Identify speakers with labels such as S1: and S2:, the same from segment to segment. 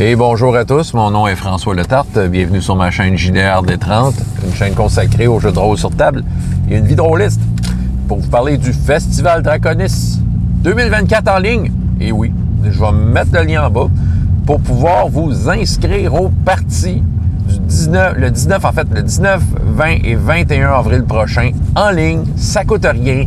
S1: Et bonjour à tous, mon nom est François Letarte, bienvenue sur ma chaîne JDR D30, une chaîne consacrée aux jeux de rôle sur table et une vie de rôliste pour vous parler du Festival Draconis 2024 en ligne. Et oui, je vais mettre le lien en bas pour pouvoir vous inscrire aux parties du 19, le 19, 20 et 21 avril prochain en ligne. Ça coûte rien.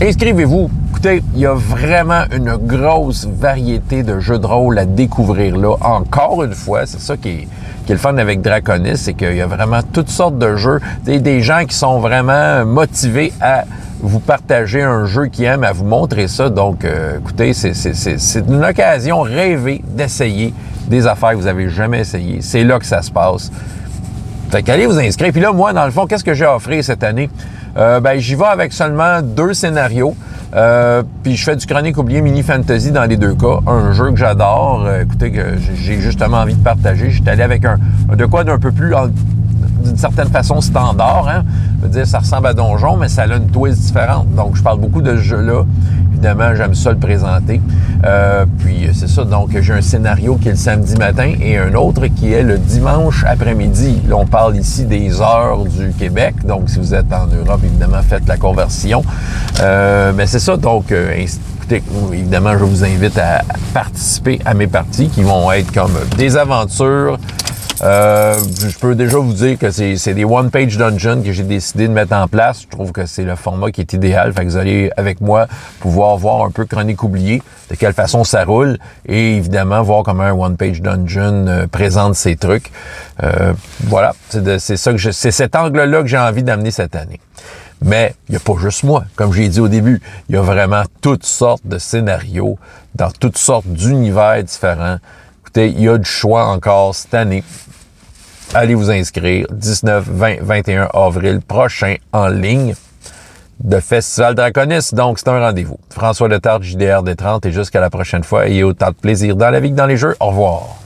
S1: Inscrivez-vous. Écoutez, il y a vraiment une grosse variété de jeux de rôle à découvrir là. Encore une fois, c'est ça qui est le fun avec Draconis, c'est qu'il y a vraiment toutes sortes de jeux. Des gens qui sont vraiment motivés à vous partager un jeu qu'ils aiment, à vous montrer ça. Donc, écoutez, c'est une occasion rêvée d'essayer des affaires que vous n'avez jamais essayées. C'est là que ça se passe. Fait qu'allez vous inscrire. Puis là, moi, dans le fond, qu'est-ce que j'ai offert cette année? J'y vais avec seulement 2 scénarios. Puis je fais du Chronique oubliée mini fantasy dans les 2 cas. Un jeu que j'adore, écoutez, que j'ai justement envie de partager. J'étais allé avec de quoi d'un peu plus, d'une certaine façon, standard. Hein? Je veux dire, ça ressemble à Donjon, mais ça a une twist différente. Donc, je parle beaucoup de ce jeu-là. Évidemment, j'aime ça le présenter. Puis, c'est ça. Donc, j'ai un scénario qui est le samedi matin et un autre qui est le dimanche après-midi. Là, on parle ici des heures du Québec. Donc, si vous êtes en Europe, évidemment, faites la conversion. Mais c'est ça. Donc, écoutez, évidemment, je vous invite à participer à mes parties qui vont être comme des aventures. Je peux déjà vous dire que c'est des one-page dungeons que j'ai décidé de mettre en place. Je trouve que c'est le format qui est idéal. Fait que vous allez, avec moi, pouvoir voir un peu Chronique oubliée, de quelle façon ça roule, et évidemment, voir comment un one-page dungeon présente ses trucs. Voilà, c'est cet angle-là que j'ai envie d'amener cette année. Mais il n'y a pas juste moi. Comme j'ai dit au début, il y a vraiment toutes sortes de scénarios dans toutes sortes d'univers différents. Écoutez, il y a du choix encore cette année. Allez vous inscrire 19, 20, 21 avril prochain en ligne de Festival Draconis. Donc, c'est un rendez-vous. François Letarte, JDR D30, et jusqu'à la prochaine fois. Ayez autant de plaisir dans la vie que dans les jeux. Au revoir.